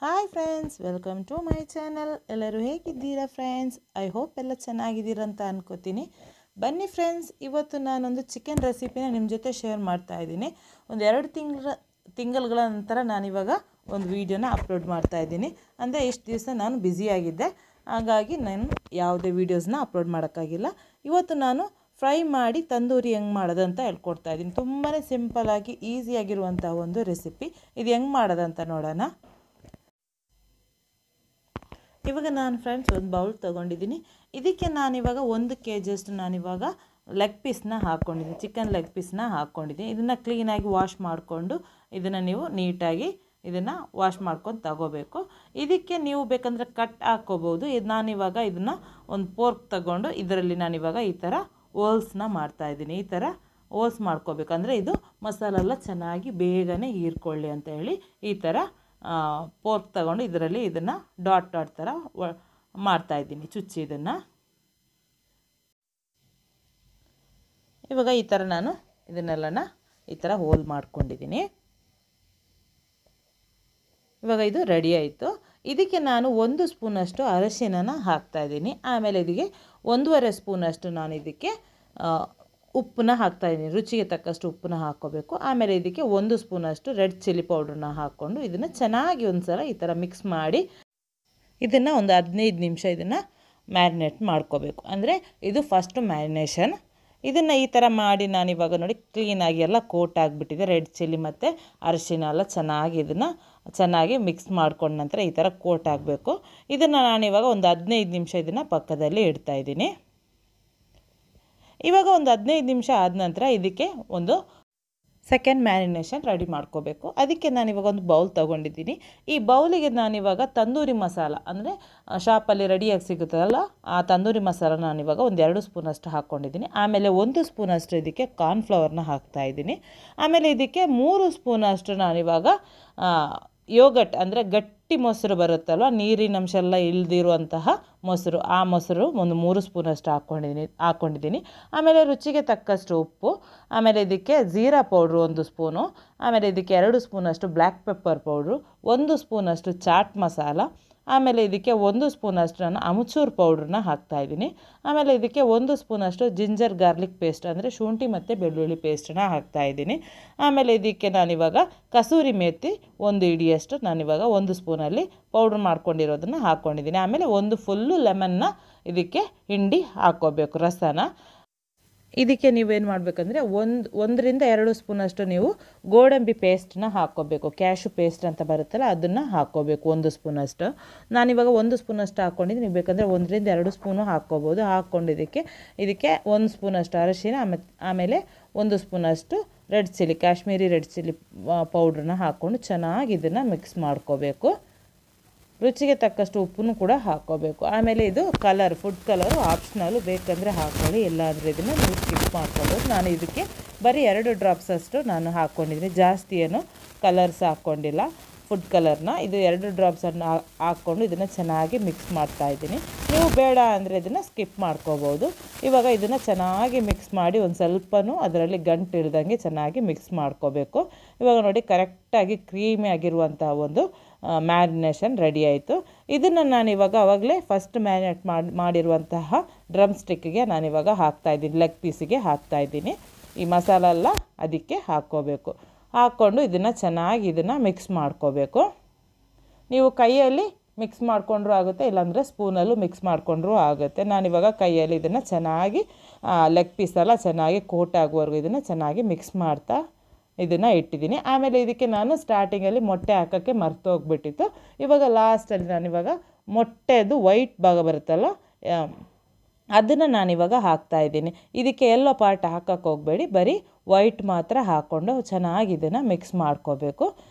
Hi friends, welcome to my channel. ಎಲ್ಲರೂ ಹೇಗಿದ್ದೀರಾ friends? I hope ಎಲ್ಲ ಚೆನ್ನಾಗಿದ್ದೀರಾ ಅಂತ ಅನ್ಕೋತೀನಿ. ಬನ್ನಿ ಫ್ರೆಂಡ್ಸ್, ಇವತ್ತು ನಾನೊಂದು ಚಿಕನ್ ರೆಸಿಪಿನ ನಿಮ್ಮ ಜೊತೆ ಶೇರ್ ಮಾಡ್ತಾ ಇದ್ದೀನಿ. ಒಂದು 2 ತಿಂಗಳ ನಂತರ ನಾನಿವಾಗ ಒಂದು ವೀಡಿಯೋನ ಅಪ್ಲೋಡ್ ಮಾಡ್ತಾ ಇದ್ದೀನಿ. ಅಂದರೆ ಇಷ್ಟು ದಿವಸ ನಾನು ಬ್ಯುಸಿಯಾಗಿದ್ದೆ, ಹಾಗಾಗಿ ನಾನು ಯಾವುದೇ ವೀಡಿಯೋಸ್ನ ಅಪ್ಲೋಡ್ ಮಾಡೋಕ್ಕಾಗಿಲ್ಲ. ಇವತ್ತು ನಾನು ಫ್ರೈ ಮಾಡಿ ತಂದೂರಿ ಹೆಂಗೆ ಮಾಡೋದಂತ ಹೇಳ್ಕೊಡ್ತಾ ಇದ್ದೀನಿ. ತುಂಬಾ ಸಿಂಪಲ್ಲಾಗಿ ಈಸಿಯಾಗಿರುವಂಥ ಒಂದು ರೆಸಿಪಿ. ಇದು ಹೆಂಗೆ ಮಾಡೋದಂತ ನೋಡೋಣ. ಇವಾಗ ನಾನು ಫ್ರೆಂಡ್ಸ್ ಒಂದು ಬೌಲ್ ತೊಗೊಂಡಿದ್ದೀನಿ. ಇದಕ್ಕೆ ನಾನಿವಾಗ 1 kg ನಾನಿವಾಗ ಲೆಗ್ ಪೀಸ್ನ ಹಾಕ್ಕೊಂಡಿದ್ದೀನಿ, ಚಿಕನ್ ಲೆಗ್ ಪೀಸ್ನ ಹಾಕ್ಕೊಂಡಿದ್ದೀನಿ. ಇದನ್ನು ಕ್ಲೀನಾಗಿ ವಾಶ್ ಮಾಡಿಕೊಂಡು ಇದನ್ನು ನೀವು ನೀಟಾಗಿ ಇದನ್ನು ವಾಶ್ ಮಾಡ್ಕೊಂಡು ತಗೋಬೇಕು. ಇದಕ್ಕೆ ನೀವು ಬೇಕಂದರೆ ಕಟ್ ಹಾಕ್ಕೋಬೋದು. ನಾನಿವಾಗ ಇದನ್ನು ಒಂದು ಫೋರ್ಕ್ ತಗೊಂಡು ಇದರಲ್ಲಿ ನಾನಿವಾಗ ಈ ಥರ ಹೋಲ್ಸ್ನ ಮಾಡ್ತಾಯಿದ್ದೀನಿ. ಈ ಥರ ಹೋಲ್ಸ್ ಮಾಡ್ಕೋಬೇಕಂದ್ರೆ ಇದು ಮಸಾಲೆಲ್ಲ ಚೆನ್ನಾಗಿ ಬೇಗನೆ ಹೀರ್ಕೊಳ್ಳಿ ಅಂತ ಹೇಳಿ ಈ ಥರ ಫೋರ್ಕ್ ತಗೊಂಡು ಇದರಲ್ಲಿ ಇದನ್ನು ಡಾಟ್ ಥರ ಮಾಡ್ತಾಯಿದ್ದೀನಿ, ಚುಚ್ಚಿ ಇದನ್ನು. ಇವಾಗ ಈ ಥರ ನಾನು ಇದನ್ನೆಲ್ಲನ ಈ ಥರ ಹೋಲ್ ಮಾಡ್ಕೊಂಡಿದ್ದೀನಿ. ಇವಾಗ ಇದು ರೆಡಿ ಆಯಿತು. ಇದಕ್ಕೆ ನಾನು 1 ಸ್ಪೂನಷ್ಟು ಅರಶಿನ ಹಾಕ್ತಾಯಿದ್ದೀನಿ. ಆಮೇಲೆ ಇದಕ್ಕೆ 1.5 ಸ್ಪೂನಷ್ಟು ನಾನು ಇದಕ್ಕೆ ಉಪ್ಪನ್ನ ಹಾಕ್ತಾಯಿದ್ದೀನಿ. ರುಚಿಗೆ ತಕ್ಕಷ್ಟು ಉಪ್ಪನ್ನ ಹಾಕ್ಕೋಬೇಕು. ಆಮೇಲೆ ಇದಕ್ಕೆ 1 ಸ್ಪೂನಷ್ಟು ರೆಡ್ ಚಿಲ್ಲಿ ಪೌಡ್ರನ್ನ ಹಾಕ್ಕೊಂಡು ಇದನ್ನು ಚೆನ್ನಾಗಿ ಒಂದು ಸಲ ಈ ಥರ ಮಿಕ್ಸ್ ಮಾಡಿ ಇದನ್ನು ಒಂದು 15 ನಿಮಿಷ ಇದನ್ನು ಮ್ಯಾರಿನೇಟ್ ಮಾಡ್ಕೋಬೇಕು. ಅಂದರೆ ಇದು ಫಸ್ಟು ಮ್ಯಾರಿನೇಷನ್. ಇದನ್ನು ಈ ಥರ ಮಾಡಿ ನಾನಿವಾಗ ನೋಡಿ ಕ್ಲೀನಾಗಿ ಎಲ್ಲ ಕೋಟ್ ಆಗಿಬಿಟ್ಟಿದೆ. ರೆಡ್ ಚಿಲ್ಲಿ ಮತ್ತು ಅರಿಶಿನ ಎಲ್ಲ ಚೆನ್ನಾಗಿ ಮಿಕ್ಸ್ ಮಾಡ್ಕೊಂಡ ನಂತರ ಈ ಥರ ಕೋಟ್ ಆಗಬೇಕು. ಇದನ್ನು ನಾನಿವಾಗ ಒಂದು 15 ನಿಮಿಷ ಇದನ್ನು ಪಕ್ಕದಲ್ಲಿ ಇಡ್ತಾಯಿದ್ದೀನಿ. ಇವಾಗ ಒಂದು 15 ನಿಮಿಷ ಆದ ನಂತರ ಇದಕ್ಕೆ ಒಂದು ಸೆಕೆಂಡ್ ಮ್ಯಾರಿನೇಷನ್ ರೆಡಿ ಮಾಡ್ಕೋಬೇಕು. ಅದಕ್ಕೆ ನಾನಿವಾಗ ಒಂದು ಬೌಲ್ ತೊಗೊಂಡಿದ್ದೀನಿ. ಈ ಬೌಲಿಗೆ ನಾನಿವಾಗ ತಂದೂರಿ ಮಸಾಲ, ಅಂದರೆ ಶಾಪಲ್ಲಿ ರೆಡಿಯಾಗಿ ಸಿಗುತ್ತಲ್ಲ ಆ ತಂದೂರಿ ಮಸಾಲ ನಾನಿವಾಗ ಒಂದು 2 ಸ್ಪೂನಷ್ಟು ಹಾಕ್ಕೊಂಡಿದ್ದೀನಿ. ಆಮೇಲೆ 1 ಸ್ಪೂನಷ್ಟು ಇದಕ್ಕೆ ಕಾರ್ನ್ಫ್ಲವರ್ನ ಹಾಕ್ತಾಯಿದ್ದೀನಿ. ಆಮೇಲೆ ಇದಕ್ಕೆ 3 ಸ್ಪೂನಷ್ಟು ನಾನಿವಾಗ ಯೋಗಟ್, ಅಂದರೆ ಗಟ್ಟಿ ಮೊಸರು ಬರುತ್ತಲ್ವ, ನೀರಿನ ಅಂಶ ಎಲ್ಲ ಇಲ್ದಿರುವಂತಹ ಮೊಸರು, ಆ ಮೊಸರು ಒಂದು 3 ಸ್ಪೂನಷ್ಟು ಹಾಕ್ಕೊಂಡಿದ್ದೀನಿ. ಆಮೇಲೆ ರುಚಿಗೆ ತಕ್ಕಷ್ಟು ಉಪ್ಪು, ಆಮೇಲೆ ಇದಕ್ಕೆ ಜೀರಾ ಪೌಡ್ರು 1 ಸ್ಪೂನು, ಆಮೇಲೆ ಇದಕ್ಕೆ 2 ಸ್ಪೂನಷ್ಟು ಬ್ಲ್ಯಾಕ್ ಪೆಪ್ಪರ್ ಪೌಡ್ರು, 1 ಸ್ಪೂನಷ್ಟು ಚಾಟ್ ಮಸಾಲ, ಆಮೇಲೆ ಇದಕ್ಕೆ 1 ಸ್ಪೂನಷ್ಟು ನಾನು ಅಮಚೂರ್ ಪೌಡ್ರನ್ನ ಹಾಕ್ತಾಯಿದ್ದೀನಿ. ಆಮೇಲೆ ಇದಕ್ಕೆ 1 ಸ್ಪೂನಷ್ಟು ಜಿಂಜರ್ ಗಾರ್ಲಿಕ್ ಪೇಸ್ಟ್, ಅಂದರೆ ಶುಂಠಿ ಮತ್ತು ಬೆಳ್ಳುಳ್ಳಿ ಪೇಸ್ಟನ್ನ ಹಾಕ್ತಾಯಿದ್ದೀನಿ. ಆಮೇಲೆ ಇದಕ್ಕೆ ನಾನಿವಾಗ ಕಸೂರಿ ಮೇಥಿ 1 ಹಿಡಿಯಷ್ಟು ನಾನಿವಾಗ 1 ಸ್ಪೂನಲ್ಲಿ ಪೌಡ್ರ್ ಮಾಡ್ಕೊಂಡಿರೋದನ್ನು ಹಾಕ್ಕೊಂಡಿದ್ದೀನಿ. ಆಮೇಲೆ ಒಂದು ಫುಲ್ಲು ಲೆಮನ್ನ ಇದಕ್ಕೆ ಹಿಂಡಿ ಹಾಕ್ಕೋಬೇಕು, ರಸನ. ಇದಕ್ಕೆ ನೀವೇನು ಮಾಡಬೇಕಂದ್ರೆ 1ರಿಂದ 2 ಸ್ಪೂನಷ್ಟು ನೀವು ಗೋಡಂಬಿ ಪೇಸ್ಟನ್ನ ಹಾಕ್ಕೋಬೇಕು. ಕ್ಯಾಶು ಪೇಸ್ಟ್ ಅಂತ ಬರುತ್ತಲ್ಲ ಅದನ್ನು ಹಾಕ್ಕೋಬೇಕು 1 ಸ್ಪೂನಷ್ಟು. ನಾನಿವಾಗ 1 ಸ್ಪೂನಷ್ಟು ಹಾಕ್ಕೊಂಡಿದ್ದೀನಿ. ನೀವು ಬೇಕಂದರೆ 1ರಿಂದ 2 ಸ್ಪೂನು ಹಾಕ್ಕೋಬೋದು. ಹಾಕ್ಕೊಂಡಿದ್ದಕ್ಕೆ ಇದಕ್ಕೆ 1 ಸ್ಪೂನಷ್ಟು ಅರಿಶಿನ, ಆಮೇಲೆ 1 ಸ್ಪೂನಷ್ಟು red chilli, Kashmiri red chilli ಪೌಡ್ರನ್ನ ಹಾಕ್ಕೊಂಡು ಚೆನ್ನಾಗಿ ಇದನ್ನು ಮಿಕ್ಸ್ ಮಾಡ್ಕೋಬೇಕು. ರುಚಿಗೆ ತಕ್ಕಷ್ಟು ಉಪ್ಪನ್ನು ಕೂಡ ಹಾಕ್ಕೋಬೇಕು. ಆಮೇಲೆ ಇದು ಫುಡ್ ಕಲರು ಆಪ್ಷನಲ್ಲು, ಬೇಕಂದರೆ ಹಾಕ್ಕೊಳ್ಳಿ, ಇಲ್ಲಾಂದರೆ ಇದನ್ನು ನೀವು ಸ್ಕಿಪ್ ಮಾಡ್ಕೋಬೋದು. ನಾನು ಇದಕ್ಕೆ ಬರೀ 2 ಡ್ರಾಪ್ಸ್ ಅಷ್ಟು ನಾನು ಹಾಕ್ಕೊಂಡಿದ್ದೀನಿ, ಜಾಸ್ತಿ ಏನು ಕಲರ್ಸ್ ಹಾಕ್ಕೊಂಡಿಲ್ಲ ಫುಡ್ ಕಲರ್ನ. ಇದು 2 ಡ್ರಾಪ್ಸನ್ನು ಹಾಕ್ಕೊಂಡು ಇದನ್ನು ಚೆನ್ನಾಗಿ ಮಿಕ್ಸ್ ಮಾಡ್ತಾಯಿದ್ದೀನಿ. ನೀವು ಬೇಡ ಅಂದರೆ ಇದನ್ನು ಸ್ಕಿಪ್ ಮಾಡ್ಕೋಬೋದು. ಇವಾಗ ಇದನ್ನು ಚೆನ್ನಾಗಿ ಮಿಕ್ಸ್ ಮಾಡಿ ಒಂದು ಸ್ವಲ್ಪನೂ ಅದರಲ್ಲಿ ಗಂಟು ಇಳ್ದಂಗೆ ಚೆನ್ನಾಗಿ ಮಿಕ್ಸ್ ಮಾಡ್ಕೋಬೇಕು. ಇವಾಗ ನೋಡಿ ಕರೆಕ್ಟಾಗಿ ಕ್ರೀಮಿ ಆಗಿರುವಂಥ ಒಂದು ಮ್ಯಾರಿನೇಷನ್ ರೆಡಿ ಆಯಿತು. ಇದನ್ನು ನಾನಿವಾಗ ಆವಾಗಲೇ ಫಸ್ಟ್ ಮ್ಯಾರಿನೇಟ್ ಮಾಡಿರುವಂತಹ ಡ್ರಮ್ ಸ್ಟಿಕ್ಕಿಗೆ ನಾನಿವಾಗ ಹಾಕ್ತಾಯಿದ್ದೀನಿ, ಲೆಗ್ ಪೀಸಿಗೆ ಹಾಕ್ತಾಯಿದ್ದೀನಿ. ಈ ಮಸಾಲ ಎಲ್ಲ ಅದಕ್ಕೆ ಹಾಕ್ಕೋಬೇಕು. ಹಾಕ್ಕೊಂಡು ಇದನ್ನು ಚೆನ್ನಾಗಿ ಇದನ್ನು ಮಿಕ್ಸ್ ಮಾಡ್ಕೋಬೇಕು. ನೀವು ಕೈಯಲ್ಲಿ ಮಿಕ್ಸ್ ಮಾಡಿಕೊಂಡ್ರೂ ಆಗುತ್ತೆ, ಇಲ್ಲಾಂದರೆ ಸ್ಪೂನಲ್ಲೂ ಮಿಕ್ಸ್ ಮಾಡಿಕೊಂಡ್ರೂ ಆಗುತ್ತೆ. ನಾನಿವಾಗ ಕೈಯಲ್ಲಿ ಇದನ್ನು ಚೆನ್ನಾಗಿ ಲೆಗ್ ಪೀಸೆಲ್ಲ ಚೆನ್ನಾಗಿ ಕೋಟ್ ಆಗುವವರೆಗೂ ಇದನ್ನು ಚೆನ್ನಾಗಿ ಮಿಕ್ಸ್ ಮಾಡ್ತಾ ಇದನ್ನು ಇಟ್ಟಿದ್ದೀನಿ. ಆಮೇಲೆ ಇದಕ್ಕೆ ನಾನು ಸ್ಟಾರ್ಟಿಂಗಲ್ಲಿ ಮೊಟ್ಟೆ ಹಾಕೋಕ್ಕೆ ಮರ್ತೋಗ್ಬಿಟ್ಟಿತ್ತು. ಇವಾಗ ಲಾಸ್ಟಲ್ಲಿ ನಾನಿವಾಗ ಮೊಟ್ಟೆದು ವೈಟ್ ಭಾಗ ಬರುತ್ತಲ್ಲ ಅದನ್ನು ನಾನಿವಾಗ ಹಾಕ್ತಾಯಿದ್ದೀನಿ. ಇದಕ್ಕೆ ಎಲ್ಲೋ ಪಾರ್ಟ್ ಹಾಕೋಕ್ಕೆ ಹೋಗಬೇಡಿ, ಬರೀ ವೈಟ್ ಮಾತ್ರ ಹಾಕ್ಕೊಂಡು ಚೆನ್ನಾಗಿ ಇದನ್ನು ಮಿಕ್ಸ್ ಮಾಡ್ಕೋಬೇಕು.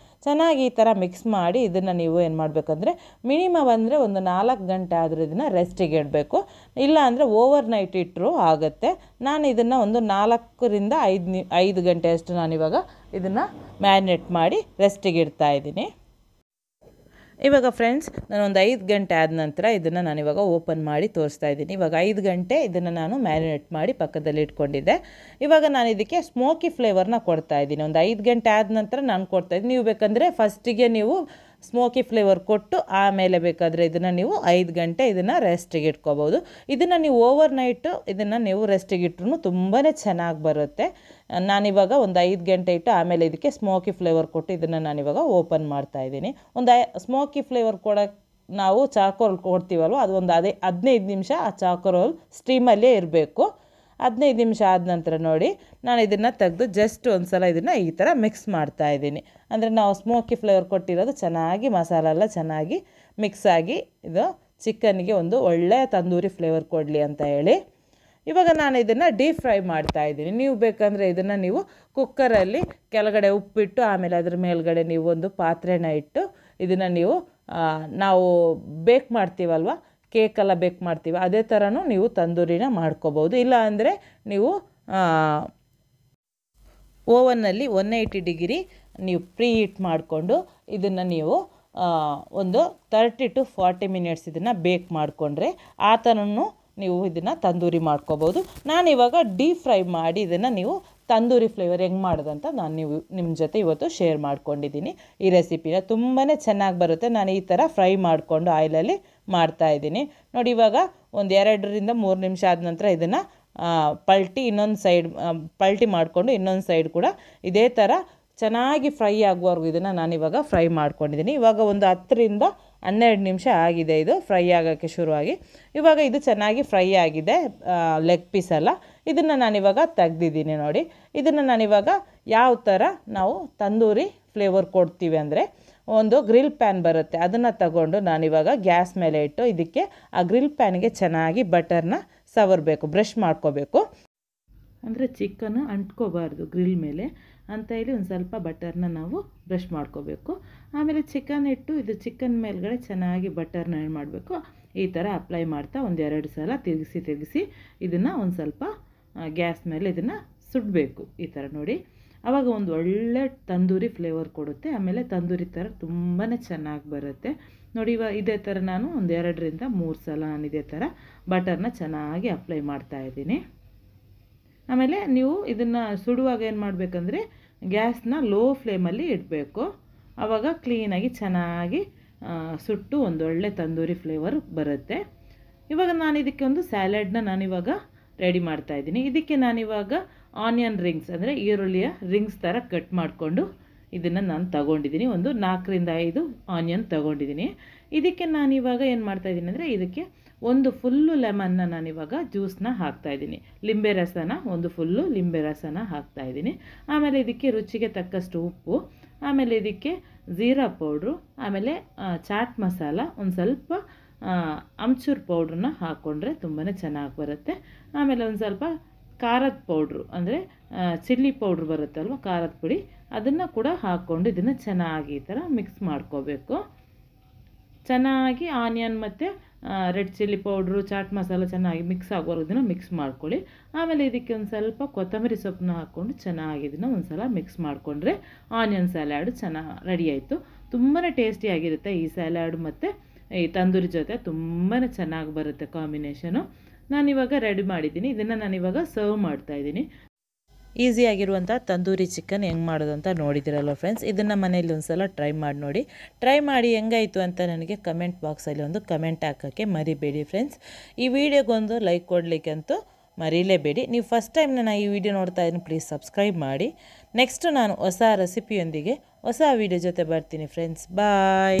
ಚೆನ್ನಾಗಿ ಈ ಥರ ಮಿಕ್ಸ್ ಮಾಡಿ ಇದನ್ನು ನೀವು ಏನು ಮಾಡಬೇಕಂದ್ರೆ ಮಿನಿಮಮ್ ಅಂದರೆ ಒಂದು 4 ಗಂಟೆ ಆದರೂ ಇದನ್ನು ರೆಸ್ಟಿಗೆ ಇಡಬೇಕು. ಇಲ್ಲ ಅಂದರೆ ಓವರ್ ನೈಟ್ ಇಟ್ಟರೂ ಆಗುತ್ತೆ. ನಾನು ಇದನ್ನು ಒಂದು 4ರಿಂದ 5 ಗಂಟೆಯಷ್ಟು ನಾನಿವಾಗ ಇದನ್ನು ಮ್ಯಾರಿನೇಟ್ ಮಾಡಿ ರೆಸ್ಟಿಗೆ ಇಡ್ತಾಯಿದ್ದೀನಿ. ಇವಾಗ ಫ್ರೆಂಡ್ಸ್ ನಾನು ಒಂದು 5 ಗಂಟೆ ಆದ ನಂತರ ಇದನ್ನು ನಾನಿವಾಗ ಓಪನ್ ಮಾಡಿ ತೋರಿಸ್ತಾ ಇದ್ದೀನಿ. ಇವಾಗ 5 ಗಂಟೆ ಇದನ್ನು ನಾನು ಮ್ಯಾರಿನೇಟ್ ಮಾಡಿ ಪಕ್ಕದಲ್ಲಿ ಇಟ್ಕೊಂಡಿದ್ದೆ. ಇವಾಗ ನಾನು ಇದಕ್ಕೆ ಸ್ಮೋಕಿ ಫ್ಲೇವರ್ನ ಕೊಡ್ತಾ ಇದ್ದೀನಿ. ಒಂದು 5 ಗಂಟೆ ಆದ ನಂತರ ನಾನು ಕೊಡ್ತಾಯಿದ್ದೀನಿ. ನೀವು ಬೇಕಂದರೆ ಫಸ್ಟಿಗೆ ನೀವು ಸ್ಮೋಕಿ ಫ್ಲೇವರ್ ಕೊಟ್ಟು ಆಮೇಲೆ ಬೇಕಾದರೆ ಇದನ್ನು ನೀವು 5 ಗಂಟೆ ಇದನ್ನು ರೆಸ್ಟಿಗೆ ಇಟ್ಕೋಬೋದು. ಇದನ್ನು ನೀವು ಓವರ್ ನೈಟು ಇದನ್ನು ನೀವು ರೆಸ್ಟಿಗೆ ಇಟ್ರೂ ತುಂಬಾ ಚೆನ್ನಾಗಿ ಬರುತ್ತೆ. ನಾನಿವಾಗ ಒಂದು 5 ಗಂಟೆ ಇಟ್ಟು ಆಮೇಲೆ ಇದಕ್ಕೆ ಸ್ಮೋಕಿ ಫ್ಲೇವರ್ ಕೊಟ್ಟು ಇದನ್ನು ನಾನಿವಾಗ ಓಪನ್ ಮಾಡ್ತಾಯಿದ್ದೀನಿ. ಒಂದು ಸ್ಮೋಕಿ ಫ್ಲೇವರ್ ಕೊಡೋಕ್ಕೆ ನಾವು ಚಾಕೋಲ್ ಕೊಡ್ತೀವಲ್ವ, ಅದು ಒಂದು 15 ನಿಮಿಷ ಆ ಚಾಕೋಲ್ ಸ್ಟೀಮಲ್ಲೇ ಇರಬೇಕು. 15 ನಿಮಿಷ ಆದ ನಂತರ ನೋಡಿ ನಾನು ಇದನ್ನು ತೆಗೆದು ಜಸ್ಟ್ ಒಂದು ಸಲ ಇದನ್ನು ಈ ಥರ ಮಿಕ್ಸ್ ಮಾಡ್ತಾಯಿದ್ದೀನಿ. ಅಂದರೆ ನಾವು ಸ್ಮೋಕಿ ಫ್ಲೇವರ್ ಕೊಟ್ಟಿರೋದು ಚೆನ್ನಾಗಿ ಮಸಾಲ ಎಲ್ಲ ಚೆನ್ನಾಗಿ ಮಿಕ್ಸ್ ಆಗಿ ಇದು ಚಿಕನ್ನಿಗೆ ಒಂದು ಒಳ್ಳೆಯ ತಂದೂರಿ ಫ್ಲೇವರ್ ಕೊಡಲಿ ಅಂತ ಹೇಳಿ ಇವಾಗ ನಾನು ಇದನ್ನು ಡೀಪ್ ಫ್ರೈ ಮಾಡ್ತಾಯಿದ್ದೀನಿ. ನೀವು ಬೇಕಂದರೆ ಇದನ್ನು ನೀವು ಕುಕ್ಕರಲ್ಲಿ ಕೆಳಗಡೆ ಉಪ್ಪಿಟ್ಟು ಆಮೇಲೆ ಅದ್ರ ಮೇಲ್ಗಡೆ ನೀವು ಒಂದು ಪಾತ್ರೆನ ಇಟ್ಟು ಇದನ್ನು ನೀವು ನಾವು ಬೇಕ್ ಮಾಡ್ತೀವಲ್ವ, ಕೇಕೆಲ್ಲ ಬೇಕ್ ಮಾಡ್ತೀವಿ, ಅದೇ ಥರನೂ ನೀವು ತಂದೂರಿನ ಮಾಡ್ಕೋಬೋದು. ಇಲ್ಲ ಅಂದರೆ ನೀವು ಓವನ್ನಲ್ಲಿ 180 ಡಿಗ್ರಿ ನೀವು ಪ್ರೀ ಹೀಟ್ ಮಾಡಿಕೊಂಡು ಇದನ್ನು ನೀವು ಒಂದು 30 to 40 ಮಿನಿಟ್ಸ್ ಇದನ್ನು ಬೇಕ್ ಮಾಡಿಕೊಂಡ್ರೆ ಆ ಥರನೂ ನೀವು ಇದನ್ನು ತಂದೂರಿ ಮಾಡ್ಕೋಬೋದು. ನಾನಿವಾಗ ಡೀಪ್ ಫ್ರೈ ಮಾಡಿ ಇದನ್ನು ನೀವು ತಂದೂರಿ ಫ್ಲೇವರ್ ಹೆಂಗೆ ಮಾಡೋದಂತ ನಾನು ನಿಮ್ಮ ಜೊತೆ ಇವತ್ತು ಶೇರ್ ಮಾಡ್ಕೊಂಡಿದ್ದೀನಿ. ಈ ರೆಸಿಪಿನ ತುಂಬಾ ಚೆನ್ನಾಗಿ ಬರುತ್ತೆ. ನಾನು ಈ ಥರ ಫ್ರೈ ಮಾಡಿಕೊಂಡು ಆಯಿಲಲ್ಲಿ ಮಾಡ್ತಾಯಿದ್ದೀನಿ ನೋಡಿ. ಇವಾಗ ಒಂದು 2 ರಿಂದ 3 ನಿಮಿಷ ಆದ ನಂತರ ಇದನ್ನು ಪಲ್ಟಿ ಮಾಡಿಕೊಂಡು ಇನ್ನೊಂದು ಸೈಡ್ ಕೂಡ ಇದೇ ಥರ ಚೆನ್ನಾಗಿ ಫ್ರೈ ಆಗುವವರೆಗೂ ಇದನ್ನು ನಾನಿವಾಗ ಫ್ರೈ ಮಾಡ್ಕೊಂಡಿದ್ದೀನಿ. ಇವಾಗ ಒಂದು 10 ರಿಂದ 12 ನಿಮಿಷ ಆಗಿದೆ ಇದು ಫ್ರೈ ಆಗೋಕ್ಕೆ ಶುರುವಾಗಿ. ಇವಾಗ ಇದು ಚೆನ್ನಾಗಿ ಫ್ರೈ ಆಗಿದೆ, ಲೆಗ್ ಪೀಸೆಲ್ಲ. ಇದನ್ನು ನಾನಿವಾಗ ತೆಗ್ದಿದ್ದೀನಿ ನೋಡಿ. ಇದನ್ನು ನಾನಿವಾಗ ಯಾವ ಥರ ನಾವು ತಂದೂರಿ ಫ್ಲೇವರ್ ಕೊಡ್ತೀವಿ ಅಂದರೆ ಒಂದು ಗ್ರಿಲ್ ಪ್ಯಾನ್ ಬರುತ್ತೆ, ಅದನ್ನು ತಗೊಂಡು ನಾನಿವಾಗ ಗ್ಯಾಸ್ ಮೇಲೆ ಇಟ್ಟು ಇದಕ್ಕೆ ಆ ಗ್ರಿಲ್ ಪ್ಯಾನ್ಗೆ ಚೆನ್ನಾಗಿ ಬಟರ್ನ ಸವರಬೇಕು, ಬ್ರಷ್ ಮಾಡ್ಕೋಬೇಕು. ಅಂದರೆ ಚಿಕನ್ ಅಂಟ್ಕೋಬಾರ್ದು ಗ್ರಿಲ್ ಮೇಲೆ ಅಂತ ಹೇಳಿ ಒಂದು ಸ್ವಲ್ಪ ಬಟರ್ನ ನಾವು ಬ್ರಷ್ ಮಾಡ್ಕೋಬೇಕು. ಆಮೇಲೆ ಚಿಕನ್ ಇಟ್ಟು ಇದು ಚಿಕನ್ ಮೇಲ್ಗಡೆ ಚೆನ್ನಾಗಿ ಬಟರ್ನ ಏನು ಮಾಡಬೇಕು, ಈ ಥರ ಅಪ್ಲೈ ಮಾಡ್ತಾ ಒಂದು 2 ಸಲ ತಿರುಗಿಸಿ ಇದನ್ನು ಒಂದು ಸ್ವಲ್ಪ ಗ್ಯಾಸ್ ಮೇಲೆ ಇದನ್ನು ಸುಡಬೇಕು ಈ ಥರ ನೋಡಿ. ಆವಾಗ ಒಂದು ಒಳ್ಳೆ ತಂದೂರಿ ಫ್ಲೇವರ್ ಕೊಡುತ್ತೆ. ಆಮೇಲೆ ತಂದೂರಿ ಥರ ತುಂಬಾ ಚೆನ್ನಾಗಿ ಬರುತ್ತೆ ನೋಡಿ. ಇದೇ ಥರ ನಾನು ಒಂದು 2 ರಿಂದ 3 ಸಲ ನಾನು ಇದೇ ಥರ ಬಟರ್ನ ಚೆನ್ನಾಗಿ ಅಪ್ಲೈ ಮಾಡ್ತಾಯಿದ್ದೀನಿ. ಆಮೇಲೆ ನೀವು ಇದನ್ನು ಸುಡುವಾಗ ಏನು ಮಾಡಬೇಕಂದ್ರೆ ಗ್ಯಾಸ್ನ ಲೋ ಫ್ಲೇಮಲ್ಲಿ ಇಡಬೇಕು. ಆವಾಗ ಕ್ಲೀನಾಗಿ ಚೆನ್ನಾಗಿ ಸುಟ್ಟು ಒಂದು ಒಳ್ಳೆ ತಂದೂರಿ ಫ್ಲೇವರ್ ಬರುತ್ತೆ. ಇವಾಗ ನಾನು ಇದಕ್ಕೆ ಒಂದು ಸ್ಯಾಲಡ್ನ ನಾನಿವಾಗ ರೆಡಿ ಮಾಡ್ತಾಯಿದ್ದೀನಿ. ಇದಕ್ಕೆ ನಾನಿವಾಗ ಆನಿಯನ್ ರಿಂಗ್ಸ್ ಅಂದರೆ ಈರುಳ್ಳಿಯ ರಿಂಗ್ಸ್ ಥರ ಕಟ್ ಮಾಡಿಕೊಂಡು ಇದನ್ನು ನಾನು ತಗೊಂಡಿದ್ದೀನಿ. ಒಂದು 4 ರಿಂದ 5 ಆನಿಯನ್ ತಗೊಂಡಿದ್ದೀನಿ. ಇದಕ್ಕೆ ನಾನಿವಾಗ ಏನು ಮಾಡ್ತಾಯಿದ್ದೀನಿ ಅಂದರೆ ಇದಕ್ಕೆ ಒಂದು ಫುಲ್ಲು ಲೆಮನ್ನ ನಾನಿವಾಗ ಜ್ಯೂಸನ್ನ ಹಾಕ್ತಾಯಿದ್ದೀನಿ, ಲಿಂಬೆ ರಸನ ಒಂದು ಫುಲ್ಲು ಲಿಂಬೆ ರಸನ ಹಾಕ್ತಾಯಿದ್ದೀನಿ. ಆಮೇಲೆ ಇದಕ್ಕೆ ರುಚಿಗೆ ತಕ್ಕಷ್ಟು ಉಪ್ಪು, ಆಮೇಲೆ ಇದಕ್ಕೆ ಜೀರಾ ಪೌಡ್ರು, ಆಮೇಲೆ ಚಾಟ್ ಮಸಾಲ, ಒಂದು ಸ್ವಲ್ಪ ಅಮ್ಚೂರ್ ಪೌಡ್ರನ್ನ ಹಾಕ್ಕೊಂಡ್ರೆ ತುಂಬಾ ಚೆನ್ನಾಗಿ ಬರುತ್ತೆ. ಆಮೇಲೆ ಒಂದು ಸ್ವಲ್ಪ ಖಾರದ ಪೌಡ್ರು ಅಂದರೆ ಚಿಲ್ಲಿ ಪೌಡ್ರ್ ಬರುತ್ತಲ್ವ, ಖಾರದ ಪುಡಿ, ಅದನ್ನು ಕೂಡ ಹಾಕ್ಕೊಂಡು ಇದನ್ನು ಚೆನ್ನಾಗಿ ಈ ಥರ ಮಿಕ್ಸ್ ಮಾಡ್ಕೋಬೇಕು. ಚೆನ್ನಾಗಿ ಆನಿಯನ್ ಮತ್ತು red chilli powder, chaat masala ಚೆನ್ನಾಗಿ ಮಿಕ್ಸ್ ಆಗೋರು ಇದನ್ನು ಮಿಕ್ಸ್ ಮಾಡ್ಕೊಳ್ಳಿ. ಆಮೇಲೆ ಇದಕ್ಕೆ ಒಂದು ಸ್ವಲ್ಪ ಕೊತ್ತಂಬರಿ ಸೊಪ್ಪನ್ನ ಹಾಕ್ಕೊಂಡು ಚೆನ್ನಾಗಿ ಇದನ್ನು ಒಂದು ಸಲ ಮಿಕ್ಸ್ ಮಾಡಿಕೊಂಡ್ರೆ ಆನಿಯನ್ ಸ್ಯಾಲಾಡ್ ಚೆನ್ನಾಗಿ ರೆಡಿ ಆಯಿತು. ತುಂಬಾ ಟೇಸ್ಟಿಯಾಗಿರುತ್ತೆ ಈ ಸ್ಯಾಲಾಡ್ ಮತ್ತು ಈ ತಂದೂರಿ ಜೊತೆ ತುಂಬಾ ಚೆನ್ನಾಗಿ ಬರುತ್ತೆ ಕಾಂಬಿನೇಷನು. ನಾನಿವಾಗ ರೆಡಿ ಮಾಡಿದ್ದೀನಿ. ಇದನ್ನು ನಾನಿವಾಗ ಸರ್ವ್ ಮಾಡ್ತಾಯಿದ್ದೀನಿ. ಈಸಿಯಾಗಿರುವಂಥ ತಂದೂರಿ ಚಿಕನ್ ಹೆಂಗೆ ಮಾಡೋದು ಅಂತ ನೋಡಿದ್ದೀರಲ್ವ ಫ್ರೆಂಡ್ಸ್. ಇದನ್ನು ಮನೇಲಿ ಒಂದು ಸಲ ಟ್ರೈ ಮಾಡಿ ನೋಡಿ. ಟ್ರೈ ಮಾಡಿ ಹೆಂಗಾಯಿತು ಅಂತ ನನಗೆ ಕಮೆಂಟ್ ಬಾಕ್ಸಲ್ಲಿ ಒಂದು ಕಮೆಂಟ್ ಹಾಕೋಕ್ಕೆ ಮರಿಬೇಡಿ ಫ್ರೆಂಡ್ಸ್. ಈ ವಿಡಿಯೋಗೊಂದು ಲೈಕ್ ಕೊಡಲಿಕ್ಕಂತೂ ಮರೀಲೇಬೇಡಿ. ನೀವು ಫಸ್ಟ್ ಟೈಮ್ ನಾನು ಈ ವಿಡಿಯೋ ನೋಡ್ತಾ ಇದ್ದೀನಿ, ಪ್ಲೀಸ್ ಸಬ್ಸ್ಕ್ರೈಬ್ ಮಾಡಿ. ನೆಕ್ಸ್ಟ್ ನಾನು ಹೊಸ ರೆಸಿಪಿಯೊಂದಿಗೆ ಹೊಸ ವಿಡಿಯೋ ಜೊತೆ ಬರ್ತೀನಿ ಫ್ರೆಂಡ್ಸ್. ಬಾಯ್.